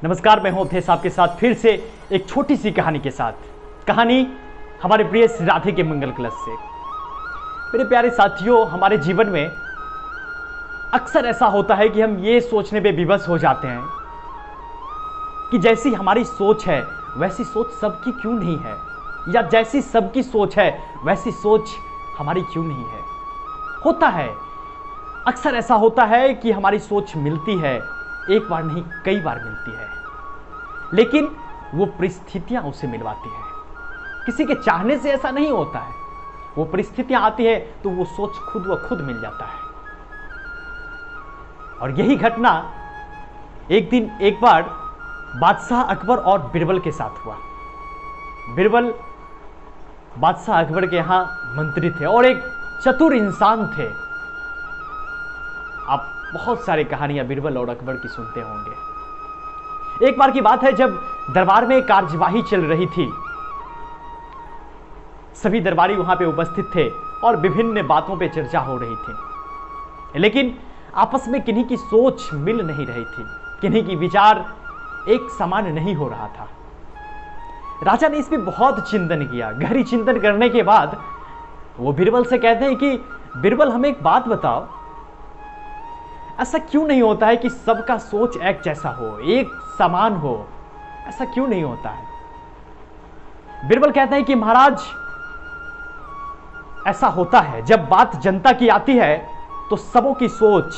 नमस्कार, मैं हूं अवधेश आपके साथ फिर से एक छोटी सी कहानी के साथ। कहानी हमारे प्रिय श्री राधे के मंगल कलश से। मेरे प्यारे साथियों, हमारे जीवन में अक्सर ऐसा होता है कि हम ये सोचने पे विवश हो जाते हैं कि जैसी हमारी सोच है वैसी सोच सबकी क्यों नहीं है, या जैसी सबकी सोच है वैसी सोच हमारी क्यों नहीं है। होता है, अक्सर ऐसा होता है कि हमारी सोच मिलती है, एक बार नहीं कई बार मिलती है, लेकिन वो परिस्थितियां उसे मिलवाती है। किसी के चाहने से ऐसा नहीं होता है, वो परिस्थितियां आती है तो वो सोच खुद व खुद मिल जाता है। और यही घटना एक बार बादशाह अकबर और बिरबल के साथ हुआ। बिरबल बादशाह अकबर के यहां मंत्री थे और एक चतुर इंसान थे। आप बहुत सारी कहानियां बिरबल और अकबर की सुनते होंगे। एक बार की बात है जब दरबार में कार्यवाही चल रही थी। सभी दरबारी वहां पे उपस्थित थे और विभिन्न बातों पे चर्चा हो रही थी, लेकिन आपस में किन्हीं की सोच मिल नहीं रही थी, किन्हीं की विचार एक समान नहीं हो रहा था। राजा ने इस पे बहुत चिंतन किया। गहरी चिंतन करने के बाद वो बिरबल से कहते हैं कि बिरबल, हमें एक बात बताओ, ऐसा क्यों नहीं होता है कि सबका सोच एक जैसा हो, एक समान हो? ऐसा क्यों नहीं होता है? बिरबल कहते हैं कि महाराज, ऐसा होता है जब बात जनता की आती है तो सबों की सोच,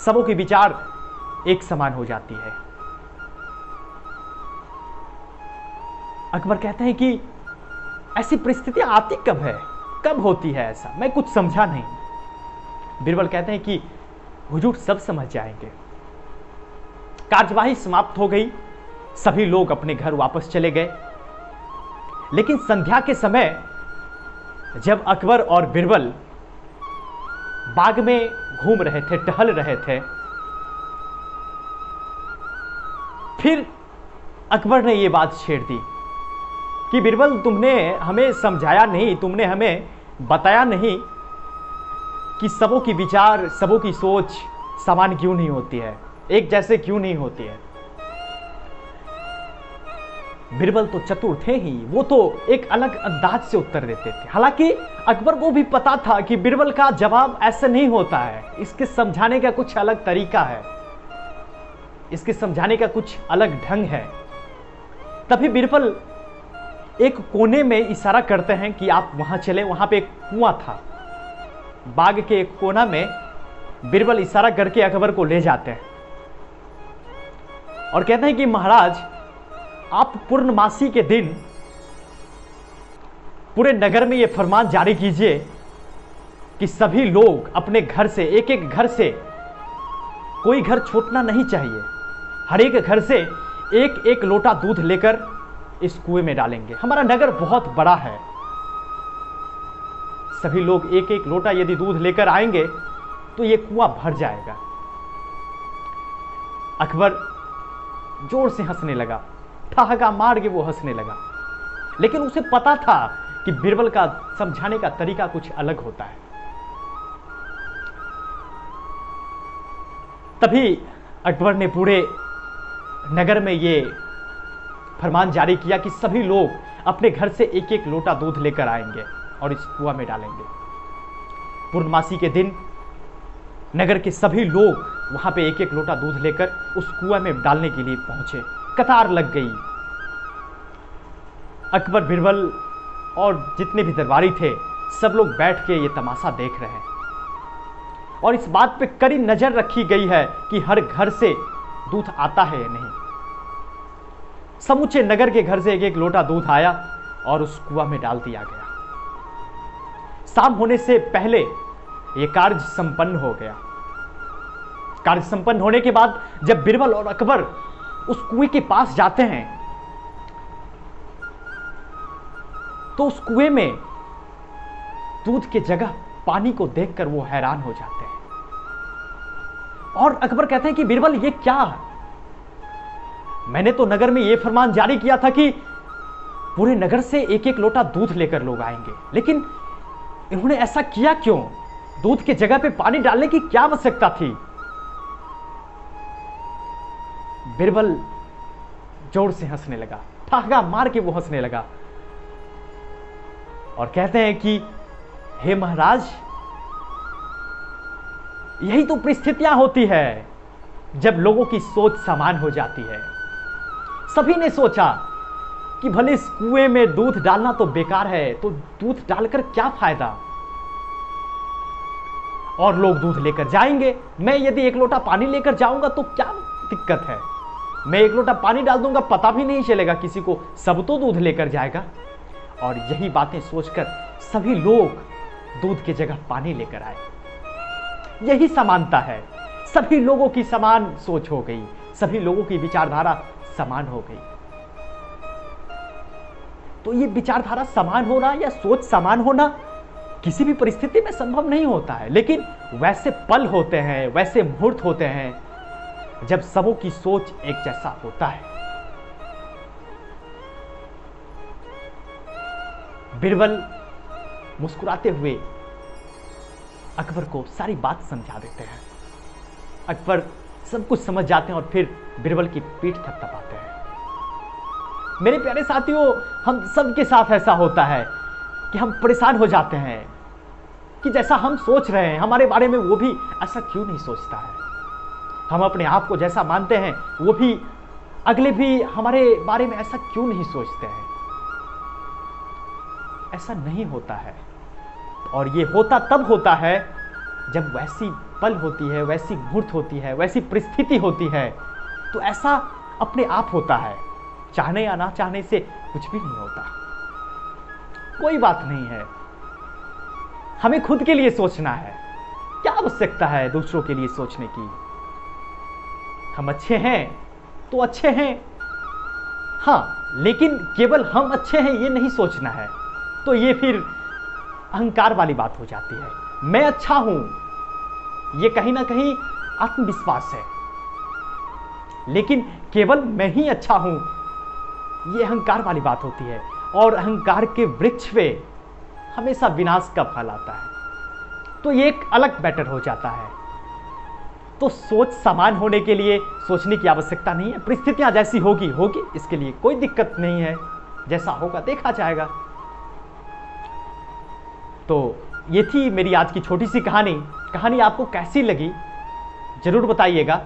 सबों की विचार एक समान हो जाती है। अकबर कहते हैं कि ऐसी परिस्थितियां आती कब है, कब होती है? ऐसा मैं कुछ समझा नहीं। बिरबल कहते हैं कि हुजूर सब समझ जाएंगे। कार्यवाही समाप्त हो गई, सभी लोग अपने घर वापस चले गए। लेकिन संध्या के समय जब अकबर और बिरबल बाग में घूम रहे थे, टहल रहे थे, फिर अकबर ने यह बात छेड़ दी कि बिरबल, तुमने हमें समझाया नहीं, तुमने हमें बताया नहीं कि सबों की विचार, सबों की सोच समान क्यों नहीं होती है, एक जैसे क्यों नहीं होती है। बिरबल तो चतुर थे ही, वो तो एक अलग अंदाज से उत्तर देते थे। हालांकि अकबर को भी पता था कि बिरबल का जवाब ऐसे नहीं होता है, इसके समझाने का कुछ अलग तरीका है, इसके समझाने का कुछ अलग ढंग है। तभी बिरबल एक कोने में इशारा करते हैं कि आप वहां चले। वहां पे एक कुआं था, बाग के एक कोना में बिरबल इशारा करके अकबर को ले जाते हैं और कहते हैं कि महाराज, आप पूर्णमासी के दिन पूरे नगर में यह फरमान जारी कीजिए कि सभी लोग अपने घर से, एक एक घर से, कोई घर छूटना नहीं चाहिए, हर एक घर से एक एक लोटा दूध लेकर इस कुएं में डालेंगे। हमारा नगर बहुत बड़ा है, सभी लोग एक एक लोटा यदि दूध लेकर आएंगे तो यह कुआं भर जाएगा। अकबर जोर से हंसने लगा, ठहाका मार के वो हंसने लगा। लेकिन उसे पता था कि बिरबल का समझाने का तरीका कुछ अलग होता है। तभी अकबर ने पूरे नगर में ये फरमान जारी किया कि सभी लोग अपने घर से एक एक लोटा दूध लेकर आएंगे और इस कुआं में डालेंगे। पूर्णमासी के दिन नगर के सभी लोग वहां पे एक एक लोटा दूध लेकर उस कुआं में डालने के लिए पहुंचे। कतार लग गई। अकबर, बिरबल और जितने भी दरबारी थे, सब लोग बैठ के ये तमाशा देख रहे हैं और इस बात पे कड़ी नजर रखी गई है कि हर घर से दूध आता है या नहीं। समूचे नगर के घर से एक एक लोटा दूध आया और उस कुआं में डाल दिया गया। शाम होने से पहले यह कार्य संपन्न हो गया। कार्य संपन्न होने के बाद जब बिरबल और अकबर उस कुएं के पास जाते हैं तो उस कुएं में दूध की जगह पानी को देखकर वो हैरान हो जाते हैं और अकबर कहते हैं कि बिरबल, ये क्या है? मैंने तो नगर में यह फरमान जारी किया था कि पूरे नगर से एक एक लोटा दूध लेकर लोग आएंगे, लेकिन इन्होंने ऐसा किया क्यों? दूध की जगह पे पानी डालने की क्या आवश्यकता थी? बिरबल जोर से हंसने लगा, ठहाका मार के वो हंसने लगा और कहते हैं कि हे महाराज, यही तो परिस्थितियां होती है जब लोगों की सोच समान हो जाती है। सभी ने सोचा कि भले इस कुएं में दूध डालना तो बेकार है, तो दूध डालकर क्या फायदा, और लोग दूध लेकर जाएंगे। मैं यदि एक लोटा पानी लेकर जाऊंगा तो क्या दिक्कत है, मैं एक लोटा पानी डाल दूंगा, पता भी नहीं चलेगा किसी को, सब तो दूध लेकर जाएगा। और यही बातें सोचकर सभी लोग दूध की जगह पानी लेकर आए। यही समानता है, सभी लोगों की समान सोच हो गई, सभी लोगों की विचारधारा समान हो गई। तो ये विचारधारा समान होना या सोच समान होना किसी भी परिस्थिति में संभव नहीं होता है, लेकिन वैसे पल होते हैं, वैसे मुहूर्त होते हैं जब सबों की सोच एक जैसा होता है। बिरबल मुस्कुराते हुए अकबर को सारी बात समझा देते हैं। अकबर सब कुछ समझ जाते हैं और फिर बिरबल की पीठ थपथपाते हैं। मेरे प्यारे साथियों, हम सबके साथ ऐसा होता है कि हम परेशान हो जाते हैं कि जैसा हम सोच रहे हैं हमारे बारे में वो भी ऐसा क्यों नहीं सोचता है। हम अपने आप को जैसा मानते हैं वो भी अगले भी हमारे बारे में ऐसा क्यों नहीं सोचते हैं। ऐसा नहीं होता है, और ये होता तब होता है जब वैसी पल होती है, वैसी मुहूर्त होती है, वैसी परिस्थिति होती है। तो ऐसा अपने आप होता है, चाहने या ना चाहने से कुछ भी नहीं होता। कोई बात नहीं है, हमें खुद के लिए सोचना है। क्या आवश्यकता है दूसरों के लिए सोचने की। हम अच्छे हैं तो अच्छे हैं, हाँ, लेकिन केवल हम अच्छे हैं ये नहीं सोचना है, तो ये फिर अहंकार वाली बात हो जाती है। मैं अच्छा हूं, ये कहीं ना कहीं आत्मविश्वास है, लेकिन केवल मैं ही अच्छा हूं ये अहंकार वाली बात होती है, और अहंकार के वृक्ष पे हमेशा विनाश का फल आता है। तो ये एक अलग मैटर हो जाता है। तो सोच समान होने के लिए सोचने की आवश्यकता नहीं है। परिस्थितियां जैसी होगी होगी, इसके लिए कोई दिक्कत नहीं है, जैसा होगा देखा जाएगा। तो ये थी मेरी आज की छोटी सी कहानी आपको कैसी लगी जरूर बताइएगा,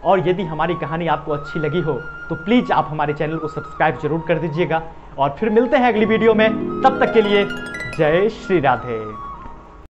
और यदि हमारी कहानी आपको अच्छी लगी हो तो प्लीज़ आप हमारे चैनल को सब्सक्राइब जरूर कर दीजिएगा। और फिर मिलते हैं अगली वीडियो में, तब तक के लिए जय श्री राधे।